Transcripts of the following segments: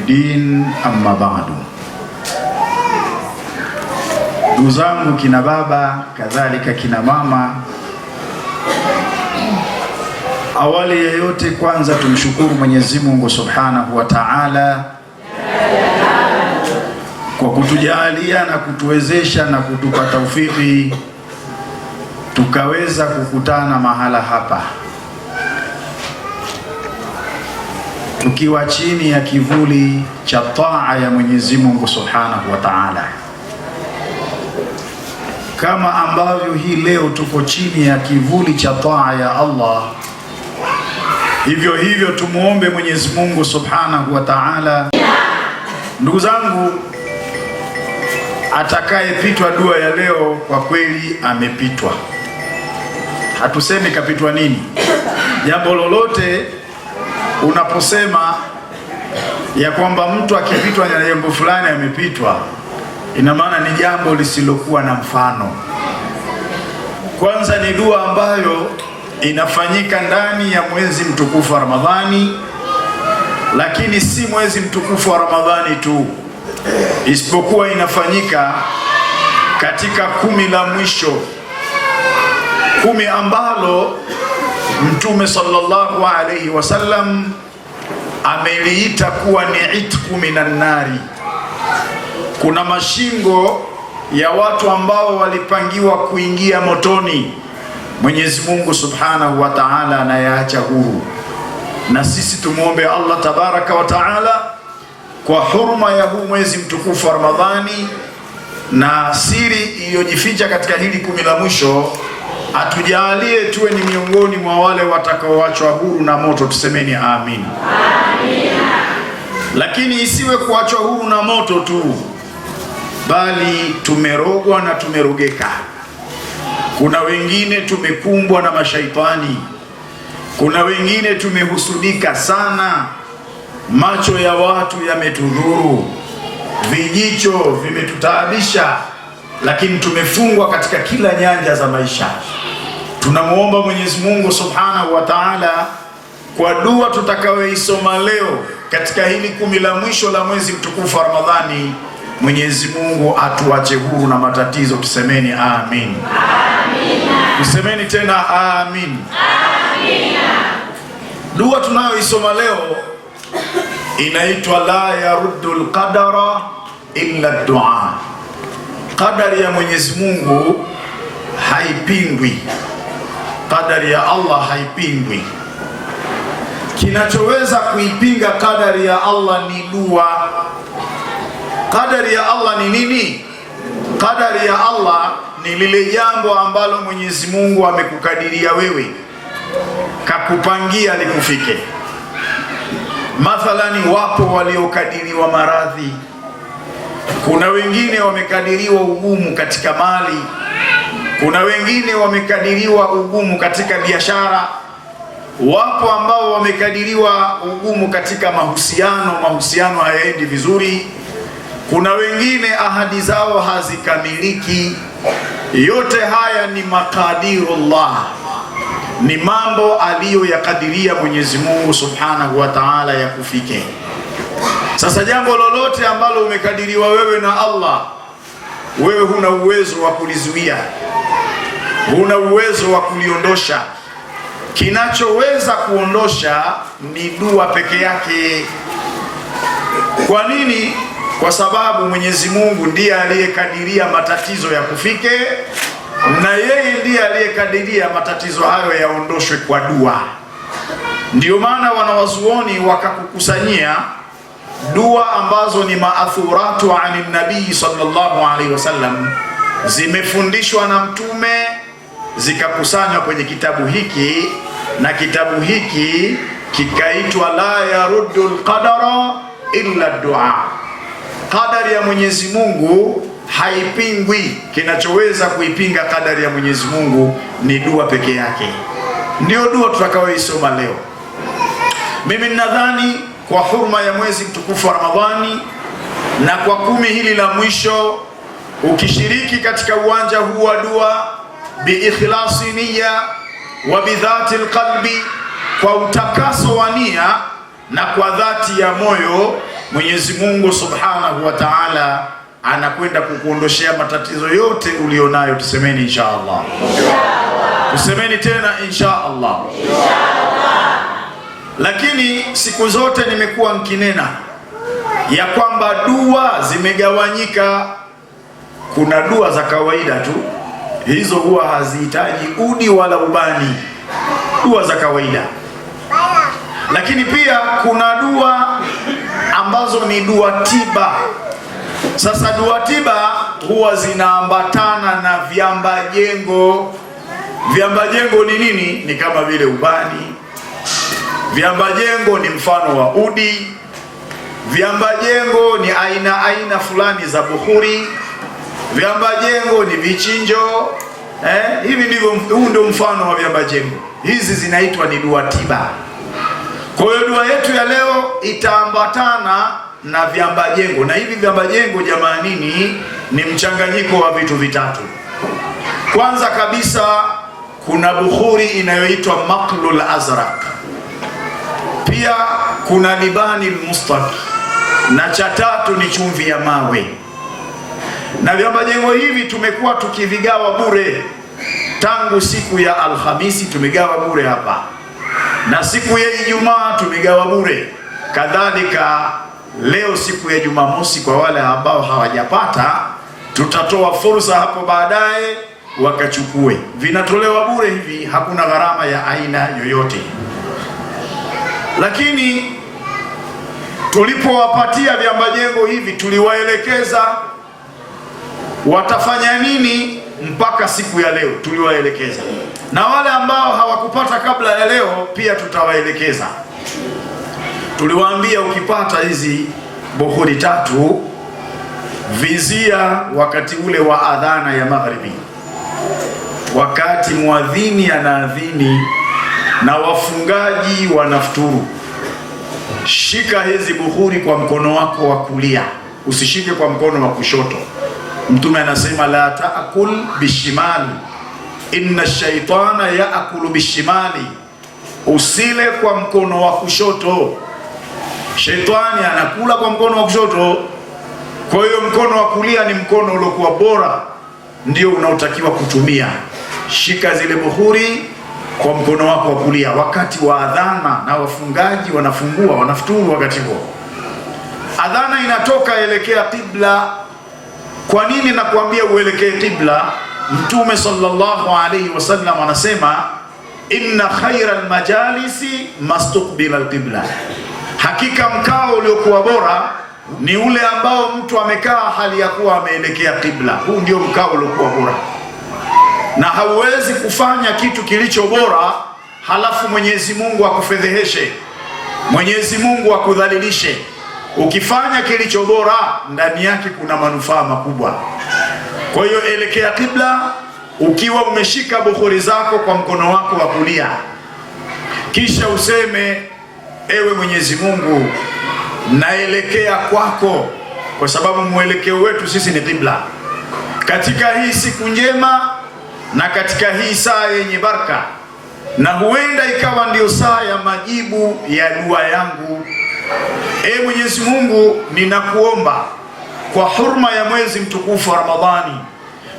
الدين أما بعد. Ndugu zangu kina baba, kadhalika kina mama, awali ya yote kwanza tumshukuru Mwenyezi Mungu Subhanahu wa Ta'ala kwa kutujalia na kutuwezesha na kutupa taufiki tukaweza kukutana mahala hapa tukiwa chini ya kivuli cha taa ya Mwenyezi Mungu Subhanahu wa Ta'ala. Kama ambavyo hii leo tuko chini ya kivuli cha taa ya Allah, hivyo hivyo tumuombe Mwenyezi Mungu Subhanahu wa Ta'ala. Ndugu zangu, atakayepitwa dua ya leo kwa kweli amepitwa. Hatusemi kapitwa nini. Jambo lolote unaposema ya kwamba mtu akipitwa na jambo fulani amepitwa, ina maana ni jambo lisilokuwa na mfano. Kwanza ni dua ambayo inafanyika ndani ya mwezi mtukufu wa Ramadhani, lakini si mwezi mtukufu wa Ramadhani tu, isipokuwa inafanyika katika 10 la mwisho, 10 ambalo Mtume sallallahu alayhi wasallam ameliita kuwa ni itqu minan nari. Kuna mashingo ya watu ambao walipangiwa kuingia motoni, Mwenyezi Mungu Subhanahu wa Ta'ala anayaacha huru. Na sisi tumuombe Allah Tabaraka wa Ta'ala kwa huruma ya huu mwezi mtukufu wa Ramadhani na siri iliyojificha katika hili 10 la mwisho, atujalie tuwe ni miongoni mwa wale watakaoachwa huru na moto. Tusemeni amin. Lakini isiwe kuachwa huru na moto tu, bali tumerogwa na tumerogeka. Kuna wengine tumekumbwa na mashaitani, kuna wengine tumehusudika sana, macho ya watu yametudhuru, vijicho vimetutaabisha, lakini tumefungwa katika kila nyanja za maisha. Tunamuomba Mwenyezi Mungu Subhanahu wa Ta'ala kwa dua tutakayoisoma leo katika hili 10 la mwisho la mwezi mtukufu wa Ramadhani, Mwenyezi Mungu atuache huru na matatizo. Tusemeni amin. Tusemeni tena amin. Dua tunayoisoma leo inaitwa la yaruddul qadara illa dua. Qadari ya Mwenyezi Mungu haipingwi, qadari ya Allah haipingwi. Kinachoweza kuipinga qadari ya Allah ni dua. Qadari ya Allah ni nini? Qadari ya Allah ni lile jambo ambalo Mwenyezi Mungu amekukadiria wewe, kakupangia likufike. Mathalani, wapo waliokadiriwa maradhi, kuna wengine wamekadiriwa ugumu katika mali, kuna wengine wamekadiriwa ugumu katika biashara, wapo ambao wamekadiriwa ugumu katika mahusiano hayaendi vizuri, kuna wengine ahadi zao hazikamiliki. Yote haya ni makadirullah, ni mambo aliyoyakadiria Mwenyezi Mungu Subhanahu wa Ta'ala ya kufike. Sasa jambo lolote ambalo umekadiriwa wewe na Allah, wewe huna uwezo wa kulizuia, huna uwezo wa kuliondosha. Kinachoweza kuondosha ni dua peke yake. Kwa nini? Kwa sababu Mwenyezi Mungu ndiye aliyekadiria matatizo ya kufike, na yeye ndiye aliyekadiria matatizo hayo yaondoshwe kwa dua. Ndio maana wanawazuoni wakakukusanyia dua ambazo ni maathuratu anin nabii sallallahu alaihi wasallam, zimefundishwa na Mtume, zikakusanywa kwenye kitabu hiki, na kitabu hiki kikaitwa la yaruddul qadara illa dua. Qadari ya Mwenyezi Mungu haipingwi. Kinachoweza kuipinga qadari ya Mwenyezi Mungu ni dua peke yake. Ndio dua tutakayoisoma leo. Mimi ninadhani kwa huruma ya mwezi mtukufu wa Ramadhani na kwa 10 hili la mwisho, ukishiriki katika uwanja huu wa dua biikhlasi niyya wa bidhati alqalbi, kwa utakaso wa nia na kwa dhati ya moyo, Mwenyezi Mungu Subhanahu wa Ta'ala anakwenda kukuondoshea matatizo yote ulionayo. Tusemeni insha Allah. Tusemeni tena insha Allah. Lakini siku zote nimekuwa nkinena ya kwamba dua zimegawanyika. Kuna dua za kawaida tu, hizo huwa hazihitaji udi wala ubani, dua za kawaida. Lakini pia kuna dua ambazo ni dua tiba. Sasa dua tiba huwa zinaambatana na viamba jengo. Viamba jengo ni nini? Ni kama vile ubani. Viamba jengo ni mfano wa udi. Viamba jengo ni aina fulani za bukhuri. Viamba jengo ni vichinjo. Hivi ndivyo, huu ndio mfano wa viamba jengo. Hizi zinaitwa ni dua tiba. Kwa hiyo dua yetu ya leo itaambatana na viamba jengo, na hivi viamba jengo jamanini ni mchanganyiko wa vitu vitatu. Kwanza kabisa kuna bukhuri inayoitwa maqlul azraq, pia kuna libani almustaq, na cha tatu ni chumvi ya mawe. Na viamba jengo hivi tumekuwa tukivigawa bure tangu siku ya Alhamisi, tumegawa bure hapa, na siku ya Ijumaa tumegawa bure kadhalika. Leo siku ya Jumamosi, kwa wale ambao hawajapata, tutatoa fursa hapo baadaye wakachukue. Vinatolewa bure hivi, hakuna gharama ya aina yoyote. Lakini tulipowapatia viamba jengo hivi, tuliwaelekeza watafanya nini mpaka siku ya leo, tuliwaelekeza. Na wale ambao hawakupata kabla ya leo pia tutawaelekeza. Tuliwaambia ukipata hizi bukhuri tatu, vizia wakati ule wa adhana ya magharibi, wakati muadhini anaadhini na wafungaji wanafuturu. Shika hizi bukhuri kwa mkono wako wa kulia, usishike kwa mkono wa kushoto. Mtume anasema la taakul bishimali inna shaitana yaakulu bishimali, usile kwa mkono wa kushoto, shetani anakula kwa mkono wa kushoto. Kwa hiyo mkono wa kulia ni mkono uliokuwa bora, ndio unaotakiwa kutumia. Shika zile bukhuri kwa mkono wako wa kulia wakati wa adhana, na wafungaji wanafungua, wanafuturu wakati huo. Adhana inatoka, elekea qibla. Kwa nini nakwambia uelekee qibla? Mtume sallallahu alayhi wasallam anasema inna khayra almajalisi mastuqbila alqibla, hakika mkao uliokuwa bora ni ule ambao mtu amekaa hali ya kuwa ameelekea qibla. Huu ndio mkao uliokuwa bora, na hauwezi kufanya kitu kilicho bora halafu Mwenyezi Mungu akufedheheshe, Mwenyezi Mungu akudhalilishe. Ukifanya kilicho bora, ndani yake kuna manufaa makubwa. Kwa hiyo elekea qibla ukiwa umeshika bukhuri zako kwa mkono wako wa kulia, kisha useme ewe Mwenyezi Mungu, naelekea kwako, kwa sababu mwelekeo wetu sisi ni qibla. Katika hii siku njema na katika hii saa yenye baraka, na huenda ikawa ndio saa ya majibu ya dua yangu. Mwenyezi Mungu, ninakuomba kwa hurma ya mwezi mtukufu wa Ramadhani,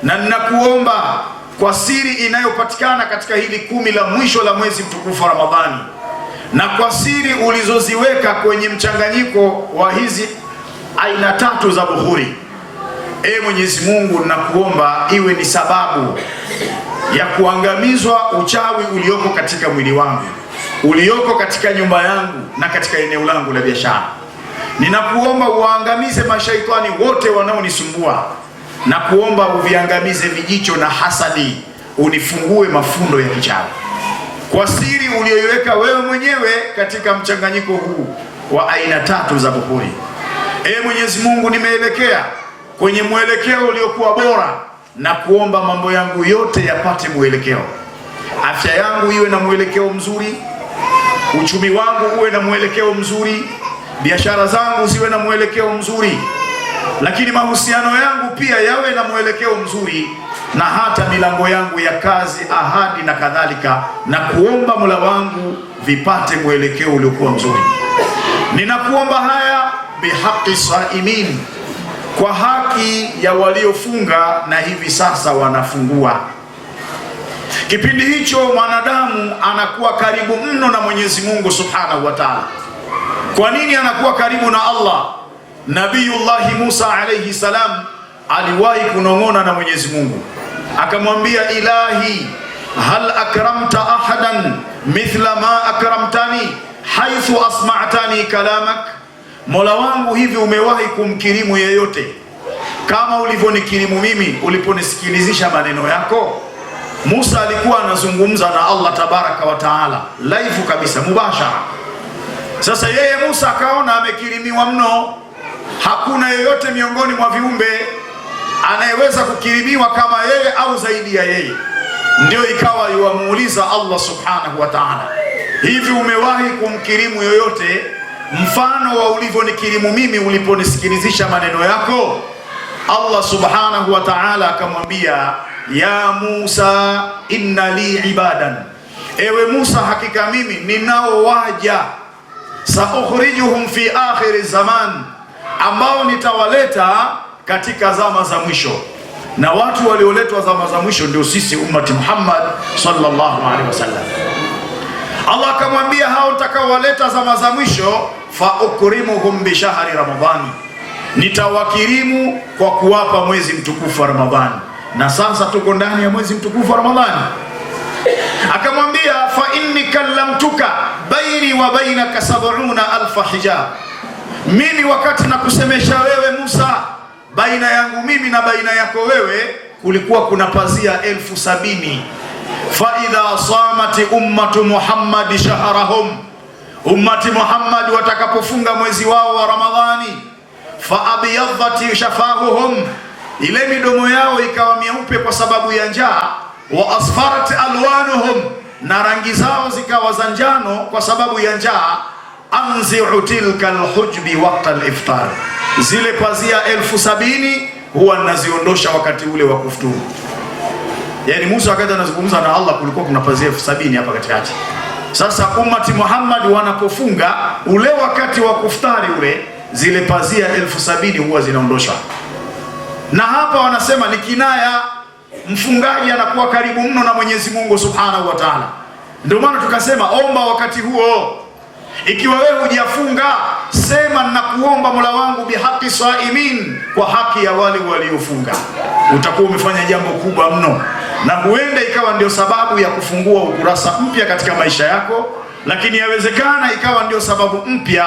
na ninakuomba kwa siri inayopatikana katika hili 10 la mwisho la mwezi mtukufu wa Ramadhani, na kwa siri ulizoziweka kwenye mchanganyiko wa hizi aina tatu za bukhuri. Mwenyezi Mungu, ninakuomba iwe ni sababu ya kuangamizwa uchawi ulioko katika mwili wangu, ulioko katika nyumba yangu na katika eneo langu la biashara. Ninakuomba uangamize mashaitani wote wanaonisumbua, na kuomba uviangamize vijicho na hasadi, unifungue mafundo ya kichawi kwa siri uliyoiweka wewe mwenyewe katika mchanganyiko huu wa aina tatu za bukhuri. Mwenyezi Mungu, nimeelekea kwenye mwelekeo uliokuwa bora, na kuomba mambo yangu yote yapate mwelekeo. Afya yangu iwe na mwelekeo mzuri, uchumi wangu uwe na mwelekeo mzuri, biashara zangu ziwe na mwelekeo mzuri, lakini mahusiano yangu pia yawe na mwelekeo mzuri, na hata milango yangu ya kazi, ahadi na kadhalika, na kuomba Mola wangu vipate mwelekeo uliokuwa mzuri. Ninakuomba haya bihaqqi saimin, kwa haki ya waliofunga na hivi sasa wanafungua. Kipindi hicho mwanadamu anakuwa karibu mno na Mwenyezi Mungu Subhanahu wa Ta'ala. Kwa nini anakuwa karibu na Allah? Nabiyullahi Musa alayhi salam aliwahi kunong'ona na Mwenyezi Mungu, akamwambia, ilahi hal akramta ahadan mithla ma akramtani haithu asma'tani kalamak, Mola wangu, hivi umewahi kumkirimu yeyote kama ulivyonikirimu mimi uliponisikilizisha maneno yako? Musa alikuwa anazungumza na Allah tabaraka wa taala live kabisa, mubashara. Sasa yeye Musa akaona amekirimiwa mno, hakuna yeyote miongoni mwa viumbe anayeweza kukirimiwa kama yeye au zaidi ya yeye. Ndio ikawa yuamuuliza Allah subhanahu wa ta'ala, hivi umewahi kumkirimu yoyote mfano wa ulivyonikirimu mimi uliponisikilizisha maneno yako? Allah subhanahu wa ta'ala akamwambia, ya Musa inna li ibadan, ewe Musa, hakika mimi ninao waja, saukhrijuhum fi akhir zaman, ambao nitawaleta katika zama za mwisho. Na watu walioletwa zama za mwisho ndio sisi ummati Muhammad sallallahu alaihi wasallam. Allah akamwambia, hao nitakaowaleta zama za mwisho, fa ukrimuhum bi shahri ramadhani, nitawakirimu kwa kuwapa mwezi mtukufu wa Ramadhani. Na sasa tuko ndani ya mwezi mtukufu wa Ramadhani. Akamwambia, fa inni kallamtuka baini wa bainaka 70,000 hijab, mimi wakati nakusemesha wewe Musa, baina yangu mimi na baina yako wewe kulikuwa kuna pazia 70,000. Fa idha samati ummatu Muhammad shahrahum, ummati Muhammad watakapofunga mwezi wao wa Ramadhani, fa abyadhat shafahuhum, ile midomo yao ikawa mieupe kwa sababu ya njaa, wa asfarat alwanuhum, na rangi zao zikawa za njano kwa sababu ya njaa, anzi'u tilka alhujbi waqta aliftar, zile pazia 70,000 huwa naziondosha wakati ule wa kufuturu. Yani Musa wakati anazungumza na Allah kulikuwa kuna pazia 70,000 hapa katikati. Sasa ummati Muhammad wanapofunga ule wakati wa kufutari ule, zile pazia 70,000 huwa zinaondoshwa. Na hapa wanasema ni kinaya, mfungaji anakuwa karibu mno na Mwenyezi Mungu Subhanahu wa Ta'ala. Ndio maana tukasema omba wakati huo. Ikiwa wewe hujafunga, sema nakuomba Mola wangu bihaqi saimin, kwa haki ya wale waliofunga. Utakuwa umefanya jambo kubwa mno, na huenda ikawa ndio sababu ya kufungua ukurasa mpya katika maisha yako, lakini yawezekana ikawa ndio sababu mpya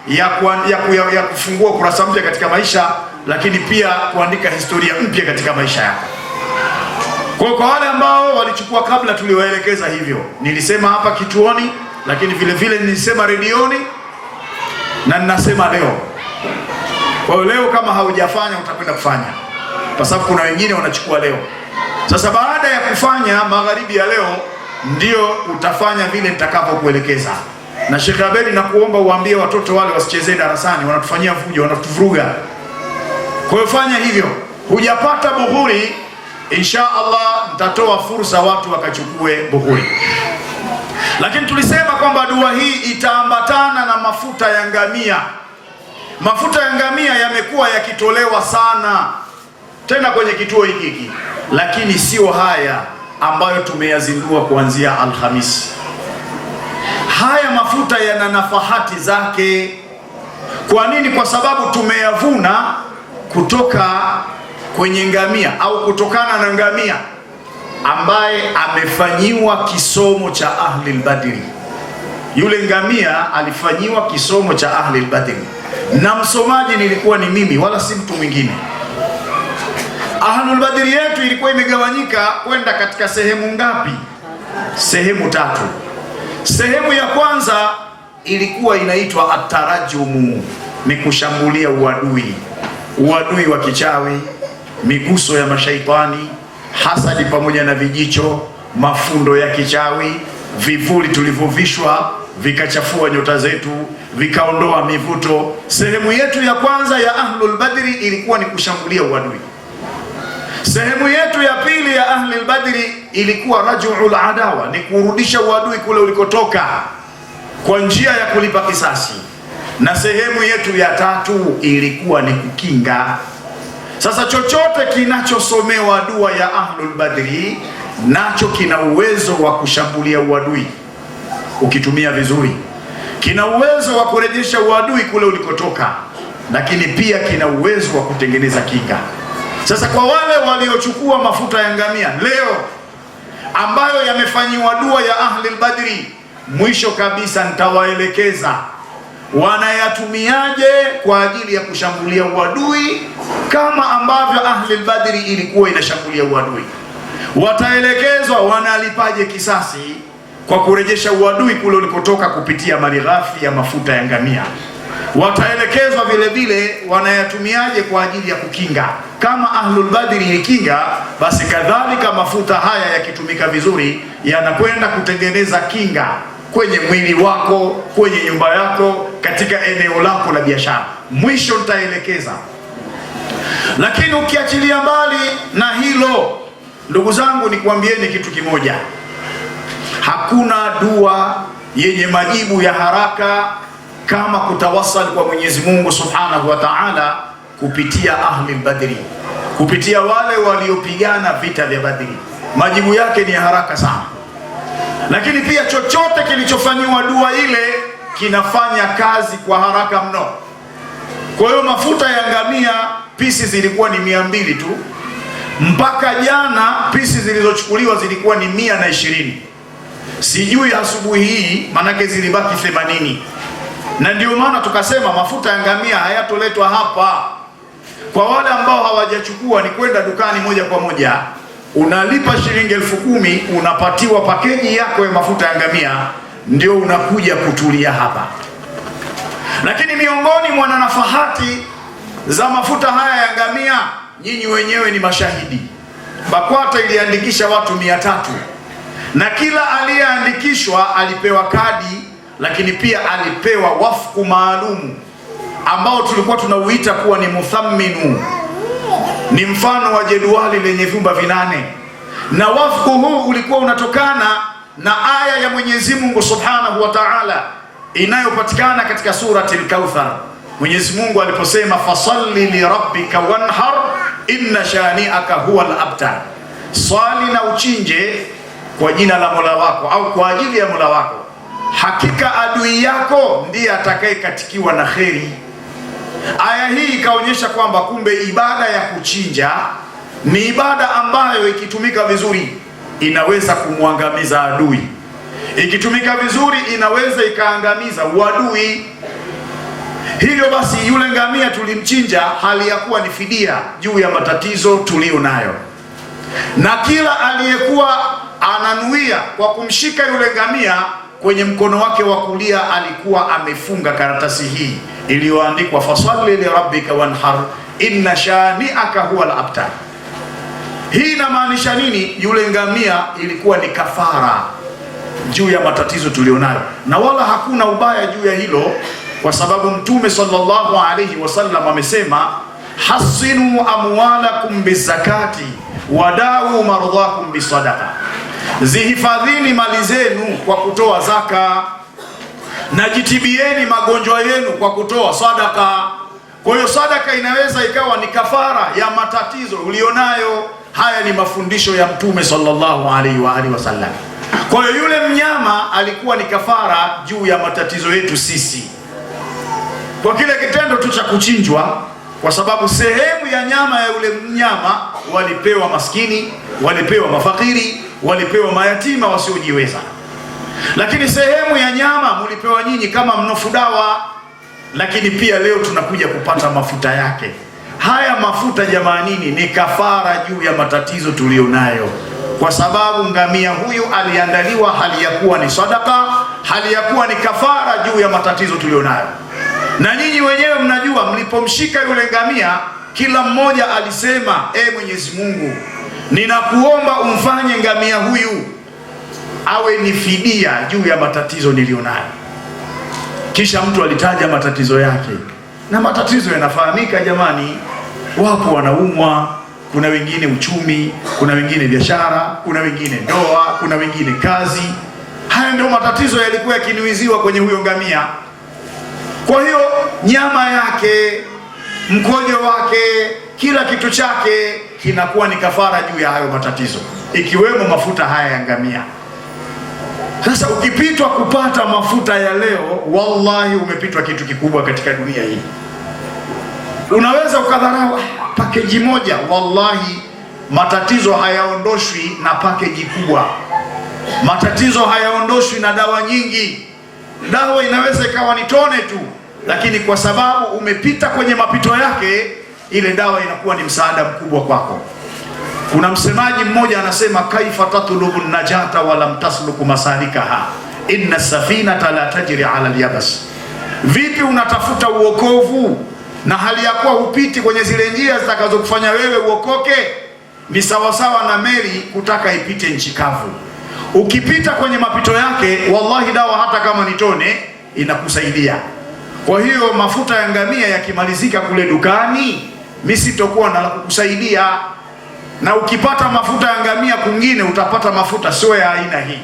ya kufungua ukurasa mpya katika maisha, lakini pia kuandika historia mpya katika maisha yako. Kwa wale ambao walichukua kabla, tuliwaelekeza hivyo. Nilisema hapa kituoni, lakini vile vile nilisema redioni, na ninasema leo. Kwa hiyo leo kama haujafanya utakwenda kufanya, kwa sababu kuna wengine wanachukua leo. Sasa baada ya kufanya magharibi ya leo, ndio utafanya vile nitakavyokuelekeza. Na Sheikh Abedi, nakuomba uambie watoto wale wasichezee darasani, wanatufanyia fujo, wanatuvuruga. Kwa hiyo fanya hivyo. Hujapata buhuri, insha Allah nitatoa fursa watu wakachukue buhuri. Lakini tulisema kwamba dua hii itaambatana na mafuta ya ngamia. Mafuta ya ngamia yamekuwa yakitolewa sana tena kwenye kituo hiki, lakini sio haya ambayo tumeyazindua kuanzia Alhamisi. Haya mafuta yana nafahati zake. Kwa nini? Kwa sababu tumeyavuna kutoka kwenye ngamia au kutokana na ngamia ambaye amefanyiwa kisomo cha Ahli al-Badri. Yule ngamia alifanyiwa kisomo cha Ahli al-Badri, na msomaji nilikuwa ni mimi, wala si mtu mwingine. Ahli al-Badri yetu ilikuwa imegawanyika kwenda katika sehemu ngapi? Sehemu 3. Sehemu ya kwanza ilikuwa inaitwa at-tarajumu, ni kushambulia uadui wa kichawi, miguso ya mashaitani, hasadi pamoja na vijicho, mafundo ya kichawi, vivuli tulivyovishwa vikachafua nyota zetu, vikaondoa mivuto. Sehemu yetu ya kwanza ya Ahlul Badri ilikuwa ni kushambulia uadui. Sehemu yetu ya pili ya Ahlul Badri ilikuwa raj'ul adawa, ni kurudisha uadui kule ulikotoka kwa njia ya kulipa kisasi. na sehemu yetu ya tatu ilikuwa ni kukinga. Sasa chochote kinachosomewa dua ya Ahlul Badri nacho kina uwezo wa kushambulia uadui ukitumia vizuri, kina uwezo wa kurejesha uadui kule ulikotoka, lakini pia kina uwezo wa kutengeneza kinga. Sasa kwa wale waliochukua mafuta ya ngamia leo ambayo yamefanyiwa dua ya Ahlul Badri, mwisho kabisa nitawaelekeza wanayatumiaje kwa ajili ya kushambulia uadui, kama ambavyo Ahlul Badri ilikuwa inashambulia uadui. Wataelekezwa wanalipaje kisasi kwa kurejesha uadui kule ulikotoka kupitia malighafi ya mafuta ya ngamia. Wataelekezwa vile vile wanayatumiaje kwa ajili ya kukinga. Kama Ahlul Badri ilikinga, basi kadhalika mafuta haya yakitumika vizuri yanakwenda kutengeneza kinga kwenye mwili wako, kwenye nyumba yako, katika eneo lako la biashara. Mwisho nitaelekeza. Lakini ukiachilia mbali na hilo, ndugu zangu, nikwambieni kitu kimoja. Hakuna dua yenye majibu ya haraka kama kutawasal kwa Mwenyezi Mungu Subhanahu wa Ta'ala kupitia Ahlul Badri, kupitia wale waliopigana vita vya Badri. Majibu yake ni haraka sana. Lakini pia chochote kilichofanyiwa dua ile kinafanya kazi kwa haraka mno. Kwa hiyo mafuta ya ngamia pisi zilikuwa ni 200 tu. Mpaka jana pisi zilizochukuliwa zilikuwa ni 120. Sijui asubuhi hii manake zilibaki 80. Na ndio maana tukasema mafuta ya ngamia hayatoletwa hapa. Kwa wale ambao hawajachukua ni kwenda dukani moja kwa moja, unalipa shilingi 10,000, unapatiwa pakeji yako ya mafuta ya ngamia, ndio unakuja kutulia hapa. Lakini miongoni mwa nafahati za mafuta haya ya ngamia, nyinyi wenyewe ni mashahidi. BAKWATA iliandikisha watu 300 na kila aliyeandikishwa alipewa kadi, lakini pia alipewa wafku maalumu ambao tulikuwa tunauita kuwa ni muthamminu. Ni mfano wa jedwali lenye vyumba 8, na wafku huu ulikuwa unatokana na aya ya Mwenyezi Mungu Subhanahu wa Ta'ala inayopatikana katika surati Al-Kauthar. Mwenyezi Mungu aliposema fasalli li rabbika wanhar inna shani'aka huwa al-abtar, swali na uchinje kwa jina la Mola wako au kwa ajili ya Mola wako, hakika adui yako ndiye atakayekatikiwa na kheri. Aya hii ikaonyesha kwamba kumbe ibada ya kuchinja ni ibada ambayo ikitumika vizuri inaweza kumwangamiza adui, ikitumika vizuri inaweza ikaangamiza uadui. Hivyo basi yule ngamia tulimchinja hali ya kuwa ni fidia juu ya matatizo tulio nayo, na kila aliyekuwa ananuia kwa kumshika yule ngamia, kwenye mkono wake wa kulia alikuwa amefunga karatasi hii iliyoandikwa fasalli li rabbika wanhar inna shani'aka huwa al-abtar. Hii inamaanisha nini? Yule ngamia ilikuwa ni kafara juu ya matatizo tulionayo, na wala hakuna ubaya juu ya hilo, kwa sababu Mtume sallallahu alayhi wasallam amesema hasinu amwalakum bizakati wadau mardhakum bisadaqa, zihifadhini mali zenu kwa kutoa zaka na jitibieni magonjwa yenu kwa kutoa sadaka. Kwa hiyo sadaka inaweza ikawa ni kafara ya matatizo ulionayo. Haya ni mafundisho ya Mtume sallallahu alaihi wa alihi wasallam. Kwa hiyo yule mnyama alikuwa ni kafara juu ya matatizo yetu sisi kwa kile kitendo tu cha kuchinjwa, kwa sababu sehemu ya nyama ya yule mnyama walipewa maskini, walipewa mafakiri, walipewa mayatima wasiojiweza. Lakini sehemu ya nyama mulipewa nyinyi kama mnofu dawa. Lakini pia leo tunakuja kupata mafuta yake. Haya mafuta jamanini ni kafara juu ya matatizo tulionayo, kwa sababu ngamia huyu aliandaliwa hali ya kuwa ni sadaka, hali ya kuwa ni kafara juu ya matatizo tulionayo. Na nyinyi wenyewe mnajua, mlipomshika yule ngamia, kila mmoja alisema, Mwenyezi Mungu, ninakuomba umfanye ngamia huyu awe ni fidia juu ya matatizo nilionayo. Kisha mtu alitaja matatizo yake, na matatizo yanafahamika jamani. Wapo wanaumwa, kuna wengine uchumi, kuna wengine biashara, kuna wengine ndoa, kuna wengine kazi. Haya ndio matatizo yalikuwa yakinuiziwa kwenye huyo ngamia. Kwa hiyo nyama yake, mkojo wake, kila kitu chake kinakuwa ni kafara juu ya hayo matatizo, ikiwemo mafuta haya ya ngamia. Sasa ukipitwa kupata mafuta ya leo, wallahi umepitwa kitu kikubwa katika dunia hii. Unaweza ukadharau pakeji moja, wallahi matatizo hayaondoshwi na pakeji kubwa. Matatizo hayaondoshwi na dawa nyingi. Dawa inaweza ikawa ni tone tu, lakini kwa sababu umepita kwenye mapito yake, ile dawa inakuwa ni msaada mkubwa kwako. Kuna msemaji mmoja anasema, kaifa tatlubu najata wa lam tasluku masalikaha inna safinata la tajri ala al-yabas. Vipi unatafuta uokovu na hali ya kuwa hupiti kwenye zile njia zitakazokufanya wewe uokoke? Ni sawasawa na meli kutaka ipite nchi kavu. Ukipita kwenye mapito yake, wallahi dawa hata kama ni tone inakusaidia. Kwa hiyo mafuta ya ngamia yakimalizika kule dukani, mimi sitokuwa na la kukusaidia. Na ukipata mafuta ya ngamia kwingine, utapata mafuta sio ya aina hii,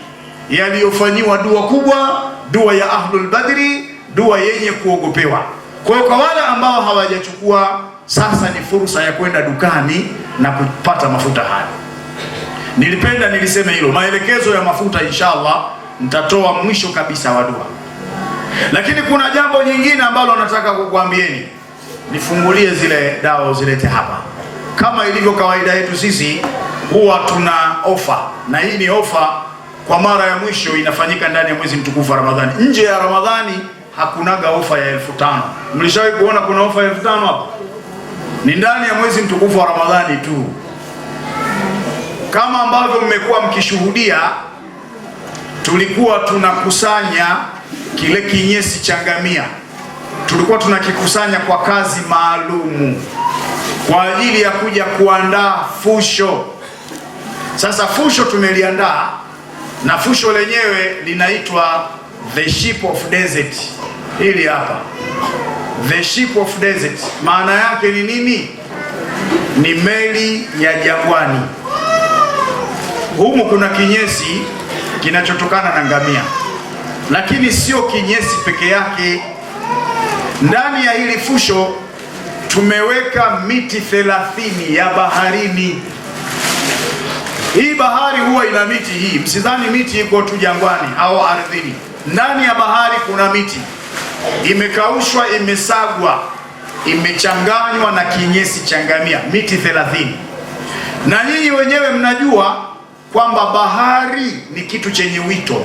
yaliyofanyiwa dua kubwa, dua ya ahlul badri, dua yenye kuogopewa. Kwa hiyo kwa wale ambao hawajachukua, sasa ni fursa ya kwenda dukani na kupata mafuta haya. Nilipenda niliseme hilo. Maelekezo ya mafuta inshallah nitatoa mwisho kabisa wa dua. Lakini kuna jambo nyingine ambalo nataka kukuambieni. Nifungulie zile dawa uzilete hapa. Kama ilivyo kawaida yetu sisi, huwa tuna ofa, na hii ni ofa kwa mara ya mwisho, inafanyika ndani ya mwezi mtukufu wa Ramadhani. Nje ya Ramadhani hakunaga ofa ya 5,000. Mlishawahi kuona kuna ofa ya 5,000 hapo? Ni ndani ya mwezi mtukufu wa Ramadhani tu. Kama ambavyo mmekuwa mkishuhudia, tulikuwa tunakusanya kile kinyesi cha ngamia, tulikuwa tunakikusanya kwa kazi maalumu kwa ajili ya kuja kuandaa fusho. Sasa fusho tumeliandaa, na fusho lenyewe linaitwa The Ship of Desert. Hili hapa, The Ship of Desert, maana yake ni nini? Ni meli ya jangwani. Humu kuna kinyesi kinachotokana na ngamia, lakini sio kinyesi peke yake. Ndani ya hili fusho tumeweka miti 30 ya baharini. Hii bahari huwa ina miti hii, msidhani miti iko tu jangwani au ardhini. Ndani ya bahari kuna miti imekaushwa, imesagwa, imechanganywa na kinyesi cha ngamia, miti 30. Na nyinyi wenyewe mnajua kwamba bahari ni kitu chenye wito,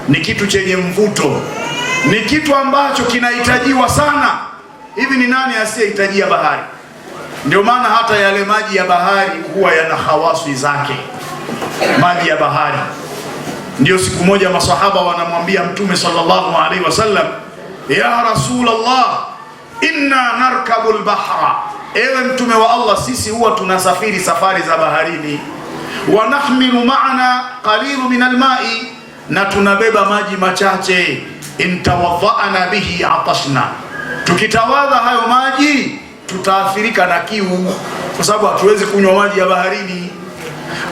ni kitu chenye mvuto, ni kitu ambacho kinahitajiwa sana. Hivi ni nani asiyehitajia bahari? Ndio maana hata yale maji ya bahari huwa yana hawasi zake. Maji ya bahari ndio siku moja masahaba wanamwambia Mtume sallallahu alaihi wasallam, ya Rasulullah, inna narkabu al-bahra, ewe Mtume wa Allah, sisi huwa tunasafiri safari za baharini, wa nahmilu ma'ana qalilu min al-ma'i, na tunabeba maji machache, in tawadha'na bihi atashna, tukitawadha hayo maji tutaathirika na kiu, kwa sababu hatuwezi kunywa maji ya baharini.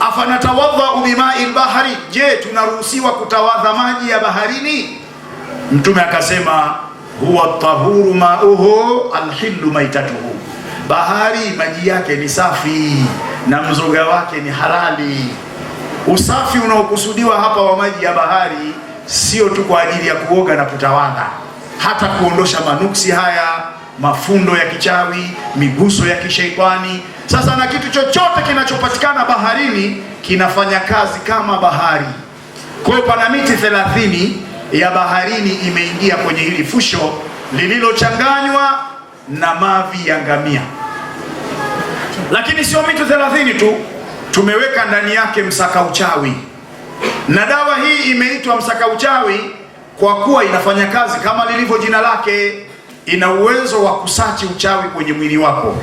Afanatawadha bima'i al-bahri, je, tunaruhusiwa kutawadha maji ya baharini? Mtume akasema, huwa tahuru ma'uhu al-hillu maitatuhu, bahari maji yake ni safi na mzoga wake ni halali. Usafi unaokusudiwa hapa wa maji ya bahari sio tu kwa ajili ya kuoga na kutawadha, hata kuondosha manuksi haya, mafundo ya kichawi, miguso ya kishaitani. Sasa na kitu chochote kinachopatikana baharini kinafanya kazi kama bahari. Kwa hiyo pana miti 30 ya baharini imeingia kwenye hili fusho lililochanganywa na mavi ya ngamia. Lakini sio miti 30 tu, tumeweka ndani yake msaka uchawi. Na dawa hii imeitwa msaka uchawi kwa kuwa inafanya kazi kama lilivyo jina lake, ina uwezo wa kusachi uchawi kwenye mwili wako.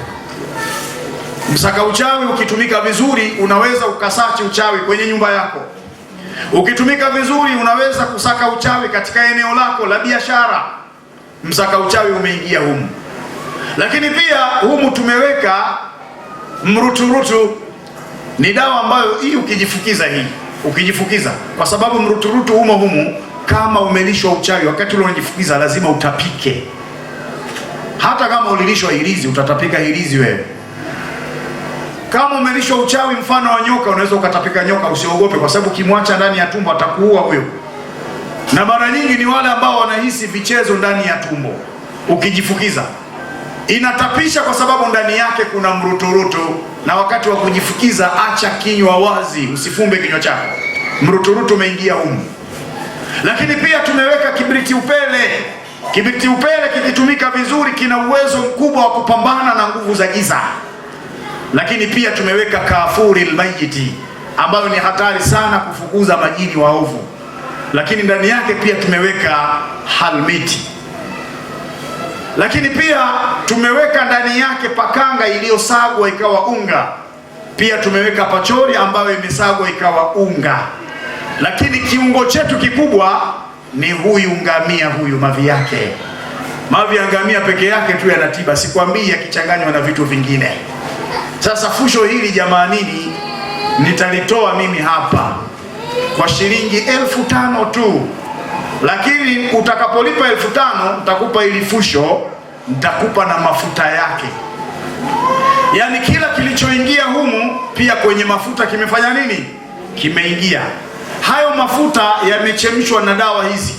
Msaka uchawi ukitumika vizuri, unaweza ukasachi uchawi kwenye nyumba yako. Ukitumika vizuri, unaweza kusaka uchawi katika eneo lako la biashara. Msaka uchawi umeingia humu. Lakini pia humu tumeweka mruturutu. Ni dawa ambayo hii ukijifukiza, kwa sababu mruturutu humo kama umelishwa uchawi, wakati ule unajifukiza lazima utapike. Hata kama ulilishwa hirizi, utatapika hirizi wewe. Kama umelishwa uchawi mfano wa nyoka, unaweza ukatapika nyoka, usiogope, kwa sababu kimwacha ndani ya tumbo atakuua huyo. Na mara nyingi ni wale ambao wanahisi vichezo ndani ya tumbo. Ukijifukiza inatapisha, kwa sababu ndani yake kuna mruturutu, na wakati wa kujifukiza acha kinywa wazi, usifumbe kinywa chako, mruturutu umeingia humu. Lakini pia tumeweka kibriti upele. Kibriti upele kikitumika vizuri kina uwezo mkubwa wa kupambana na nguvu za giza. Lakini pia tumeweka kafuri almayiti, ambayo ni hatari sana kufukuza majini waovu. Lakini ndani yake pia tumeweka halmiti. Lakini pia tumeweka ndani yake pakanga iliyosagwa ikawa unga. Pia tumeweka pachori ambayo imesagwa ikawa unga. Lakini kiungo chetu kikubwa ni huyu ngamia, huyu mavi yake. Mavi ya ngamia peke yake tu yanatiba, sikwambii yakichanganywa na vitu vingine. Sasa fusho hili jamanini, nitalitoa mimi hapa kwa shilingi 5,000 tu. Lakini utakapolipa 5,000 nitakupa ili fusho, nitakupa na mafuta yake. Yaani kila kilichoingia humu pia kwenye mafuta kimefanya nini? Kimeingia. Hayo mafuta yamechemshwa na dawa hizi.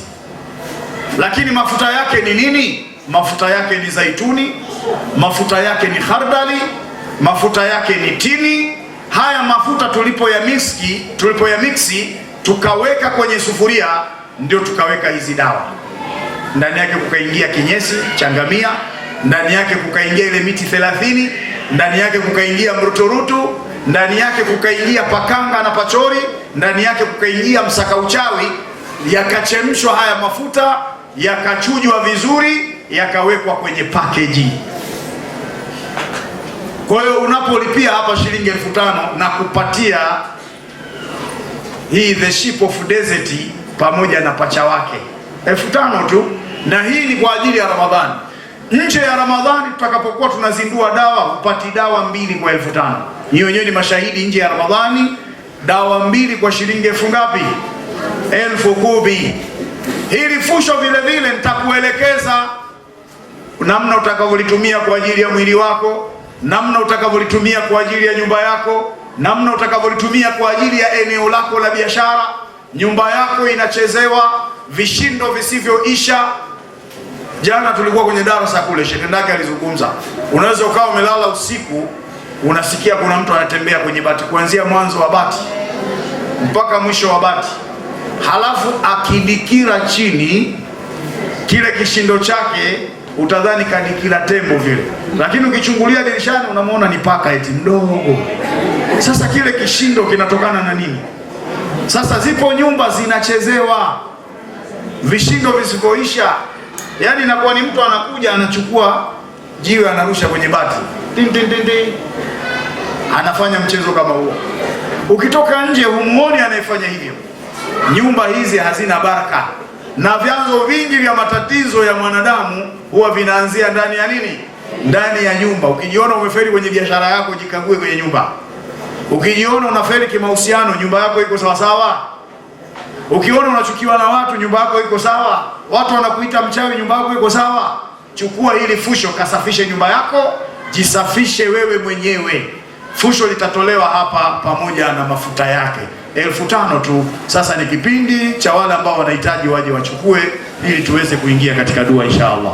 Lakini mafuta yake ni nini? Mafuta yake ni zaituni, mafuta yake ni khardali, mafuta yake ni tini. Haya mafuta tulipoyamiksi tukaweka kwenye sufuria, ndio tukaweka hizi dawa. Ndani yake kukaingia kinyesi cha ngamia, ndani yake kukaingia ile miti 30, ndani yake kukaingia mruturutu, ndani yake kukaingia pakanga na pachori, ndani yake kukaingia msaka uchawi. Yakachemshwa haya mafuta, yakachujwa vizuri, yakawekwa kwenye package. Kwa hiyo unapolipia hapa shilingi 5,000 na kupatia hii the sheep of desert pamoja na pacha wake 5,000 tu, na hii ni kwa ajili ya Ramadhani. Nje ya Ramadhani tutakapokuwa tunazindua dawa, upati dawa 2 kwa 5,000. Ni wenyewe ni mashahidi. Nje ya Ramadhani dawa 2 kwa shilingi elfu ngapi? 10,000. Hili fusho vile vile nitakuelekeza namna utakavyolitumia kwa ajili ya mwili wako, namna utakavyolitumia kwa ajili ya nyumba yako, namna utakavyolitumia kwa ajili ya eneo lako la biashara. Nyumba yako inachezewa vishindo visivyoisha. Jana tulikuwa kwenye darasa kule, Sheikh Ndaki alizungumza. Unaweza ukawa umelala usiku, unasikia kuna mtu anatembea kwenye bati, kuanzia mwanzo wa bati mpaka mwisho wa bati, halafu akidikira chini, kile kishindo chake utadhani kadikira tembo vile, lakini ukichungulia dirishani unamwona ni paka eti mdogo. Sasa kile kishindo kinatokana na nini? Sasa zipo nyumba zinachezewa vishindo visivyoisha. Yaani inakuwa ni mtu anakuja anachukua jiwe anarusha kwenye bati, tin tin tin tin, anafanya mchezo kama huo. Ukitoka nje humuoni anayefanya hivyo. Nyumba hizi hazina baraka, na vyanzo vingi vya matatizo ya mwanadamu huwa vinaanzia ndani ya nini? Ndani ya nyumba. Ukijiona umefeli kwenye biashara yako, jikague kwenye nyumba. Ukijiona unafeli kimahusiano, nyumba yako iko sawa sawa? Ukiona unachukiwa na watu, nyumba yako iko sawa? Watu wanakuita mchawi, nyumba yako iko sawa? Chukua hili fusho, kasafishe nyumba yako, jisafishe wewe mwenyewe. Fusho litatolewa hapa pamoja na mafuta yake, 5,000 tu. Sasa ni kipindi cha wale ambao wanahitaji waje wachukue, ili tuweze kuingia katika dua insha Allah.